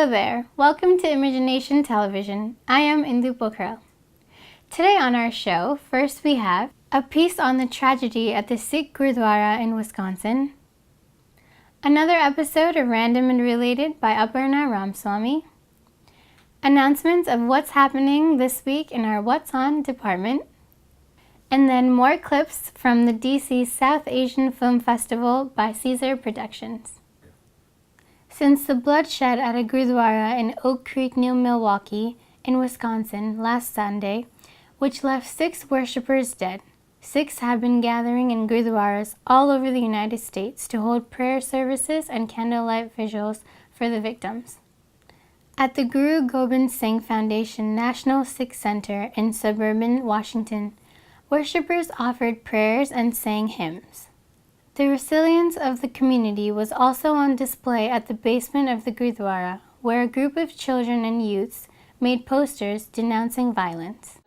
Hello there, welcome to Imagination Television. I am Indu Pokhral. Today on our show, first we have a piece on the tragedy at the Sikh Gurudwara in Wisconsin, another episode of Random and Related by Aparna Ramswamy, announcements of what's happening this week in our What's On department, and then more clips from the DC South Asian Film Festival by Caesar Productions. Since the bloodshed at a Gurudwara in Oak Creek near Milwaukee in Wisconsin last Sunday, which left 6 worshippers dead, Sikhs have been gathering in Gurudwaras all over the United States to hold prayer services and candlelight vigils for the victims. At the Guru Gobind Singh Foundation National Sikh Center in suburban Washington, worshippers offered prayers and sang hymns. The resilience of the community was also on display at the basement of the Gurudwara, where a group of children and youths made posters denouncing violence.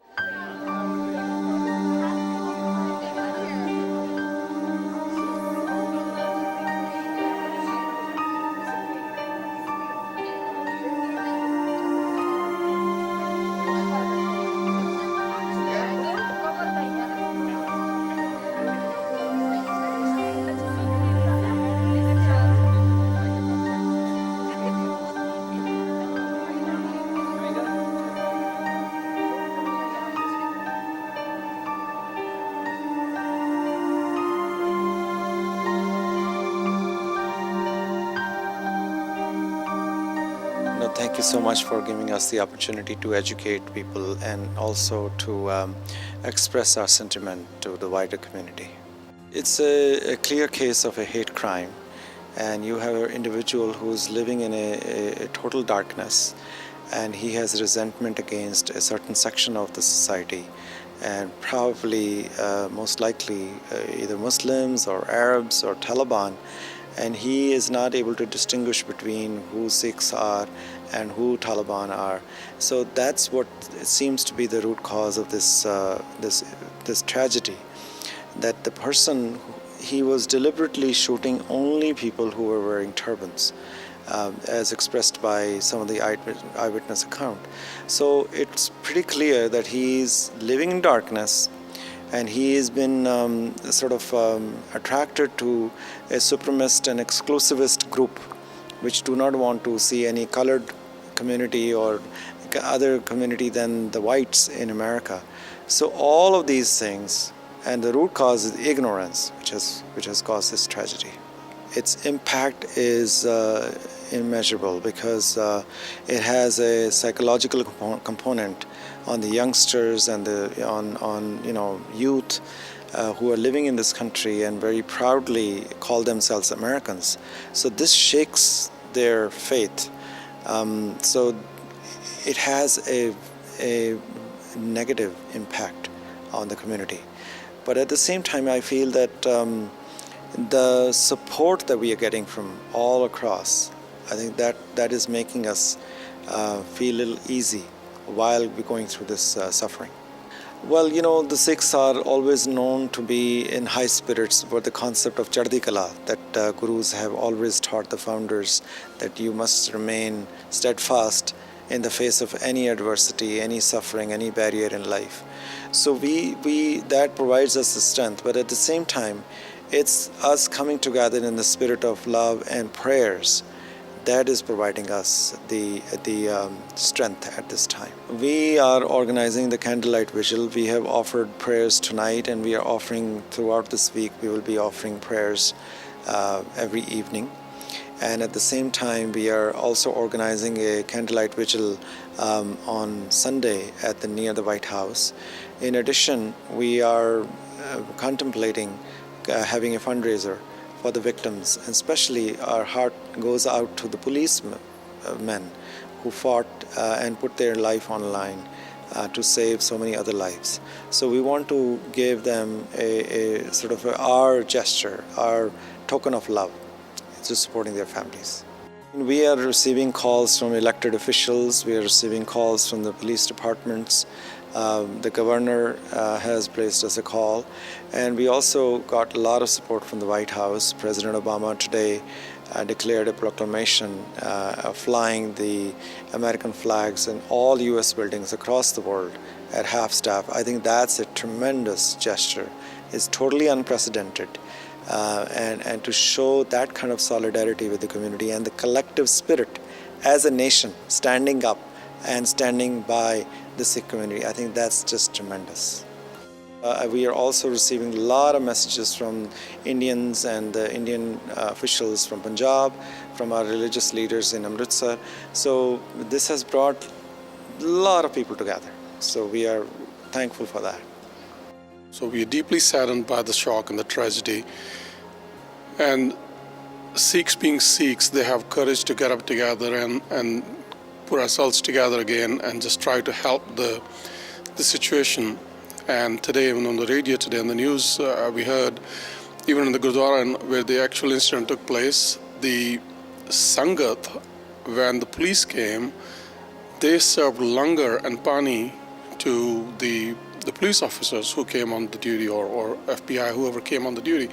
Thank you so much for giving us the opportunity to educate people and also to express our sentiment to the wider community. It's a clear case of a hate crime, and you have an individual who's living in a total darkness, and he has resentment against a certain section of the society, and probably most likely either Muslims or Arabs or Taliban, and he is not able to distinguish between who Sikhs are and who Taliban are. So that's what seems to be the root cause of this tragedy. That the person, he was deliberately shooting only people who were wearing turbans, as expressed by some of the eyewitness account. So it's pretty clear that he's living in darkness, and he has been attracted to a supremacist and exclusivist group which do not want to see any colored community or other community than the whites in America. So all of these things, and the root cause is ignorance, which has caused this tragedy. Its impact is immeasurable because it has a psychological component on the youngsters and on youth who are living in this country and very proudly call themselves Americans. So this shakes their faith. So it has a negative impact on the community. But at the same time, I feel that the support that we are getting from all across, I think that is making us feel a little easy while we're going through this suffering. Well, the Sikhs are always known to be in high spirits for the concept of Chardhi Kala, that gurus have always taught the founders that you must remain steadfast in the face of any adversity, any suffering, any barrier in life. So that provides us the strength, but at the same time, it's us coming together in the spirit of love and prayers that is providing us the strength at this time. We are organizing the candlelight vigil. We have offered prayers tonight, and we are offering throughout this week. We will be offering prayers every evening. And at the same time, we are also organizing a candlelight vigil on Sunday near the White House. In addition, we are contemplating having a fundraiser for the victims, and especially our heart goes out to the policemen who fought and put their life on the line to save so many other lives. So we want to give them a sort of our gesture, our token of love to supporting their families. We are receiving calls from elected officials, we are receiving calls from the police departments. The governor has placed us a call, and we also got a lot of support from the White House. President Obama today declared a proclamation flying the American flags in all U.S. buildings across the world at half staff. I think that's a tremendous gesture. It's totally unprecedented. And to show that kind of solidarity with the community and the collective spirit as a nation standing up and standing by the Sikh community, I think that's just tremendous. We are also receiving a lot of messages from Indians and the Indian officials from Punjab, from our religious leaders in Amritsar. So this has brought a lot of people together. So we are thankful for that. So we are deeply saddened by the shock and the tragedy. And Sikhs being Sikhs, they have courage to get up together and put ourselves together again and just try to help the situation. And today, even on the radio today, on the news, we heard, even in the Gurdwara where the actual incident took place, the Sangat, when the police came, they served langar and pani to the police officers who came on the duty, or FBI, whoever came on the duty.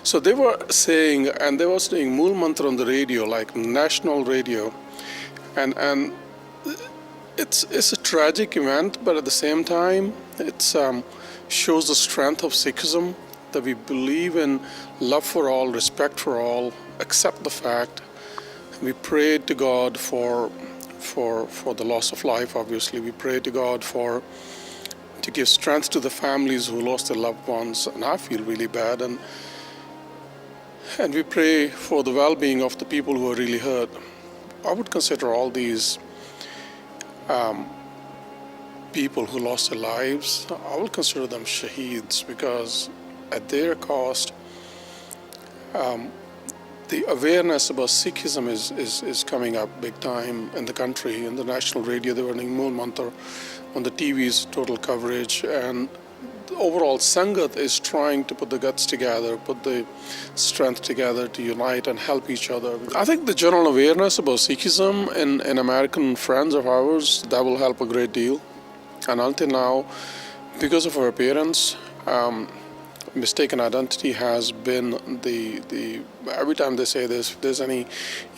So they were saying, and they were saying Mool Mantra on the radio, like national radio. And it's a tragic event, but at the same time, it shows the strength of Sikhism, that we believe in love for all, respect for all, accept the fact. We pray to God for the loss of life, obviously. We pray to God to give strength to the families who lost their loved ones, and I feel really bad. And we pray for the well-being of the people who are really hurt. I would consider all these people who lost their lives, I will consider them shaheeds, because at their cost, the awareness about Sikhism is coming up big time in the country. In the national radio, they were doing Mool Mantra, on the TV's total coverage, and the overall Sangat is trying to put the guts together, put the strength together to unite and help each other. I think the general awareness about Sikhism in American friends of ours, that will help a great deal. And until now, because of our parents, mistaken identity has been the every time they say this, if there's any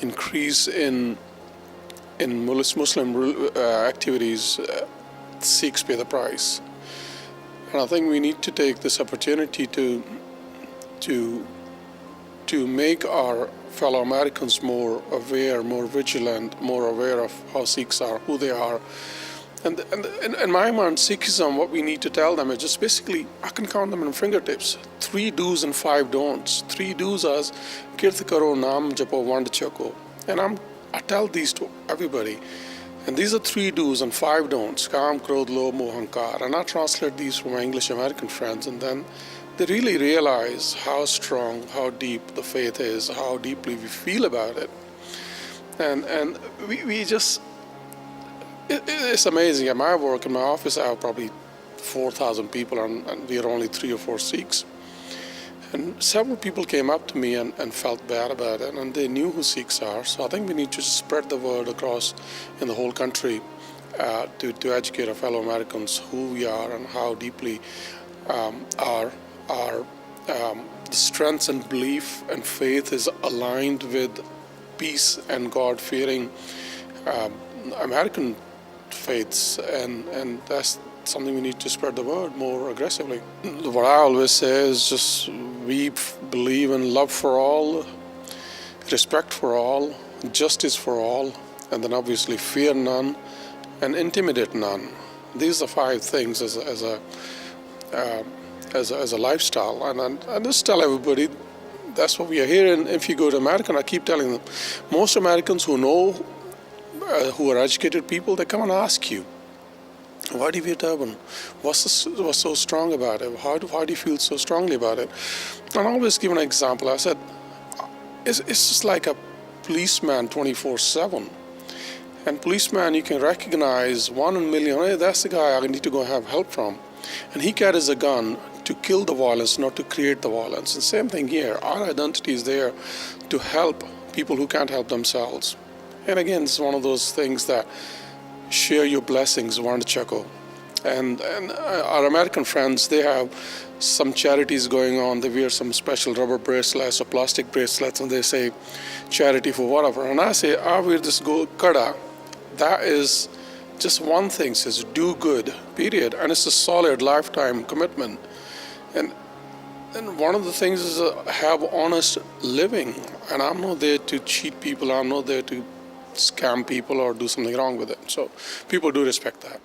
increase in Muslim activities, Sikhs pay the price. And I think we need to take this opportunity to make our fellow Americans more aware, more vigilant, more aware of how Sikhs are, who they are. And in my mind, Sikhism, what we need to tell them is just basically, I can count them in fingertips. 3 do's and 5 don'ts. 3 do's as kirth karo, naam japo, vand chako. And I tell these to everybody. And these are 3 do's and 5 don'ts. Kaam, krodh, lobh, moh, hankar. And I translate these for my English American friends, and then they really realize how strong, how deep the faith is, how deeply we feel about it. And we just, it's amazing. At my work, in my office, I have probably 4,000 people, and we are only 3 or 4 Sikhs. And several people came up to me and felt bad about it, and they knew who Sikhs are. So I think we need to spread the word across in the whole country to educate our fellow Americans who we are and how deeply our strengths and belief and faith is aligned with peace and God-fearing American faiths, and that's something we need to spread the word more aggressively. What I always say is just we believe in love for all, respect for all, justice for all, and then obviously fear none and intimidate none. These are 5 things as a lifestyle, and I just tell everybody that's what we are here. And if you go to America, and I keep telling them, most Americans who know, who are educated people, they come and ask you, why do you wear turban? What's so strong about it? Why do you feel so strongly about it? And I always give an example. I said, it's just like a policeman 24/7. And policeman, you can recognize 1 in a million, hey, that's the guy I need to go have help from. And he carries a gun to kill the violence, not to create the violence. And same thing here. Our identity is there to help people who can't help themselves. And again, it's one of those things that share your blessings, Vand Chako. And our American friends, they have some charities going on. They wear some special rubber bracelets or plastic bracelets, and they say charity for whatever. And I say, I wear this gold kada. That is just one thing, says do good, period. And it's a solid lifetime commitment. And one of the things is have honest living. And I'm not there to cheat people. I'm not there to scam people or do something wrong with it. So people do respect that.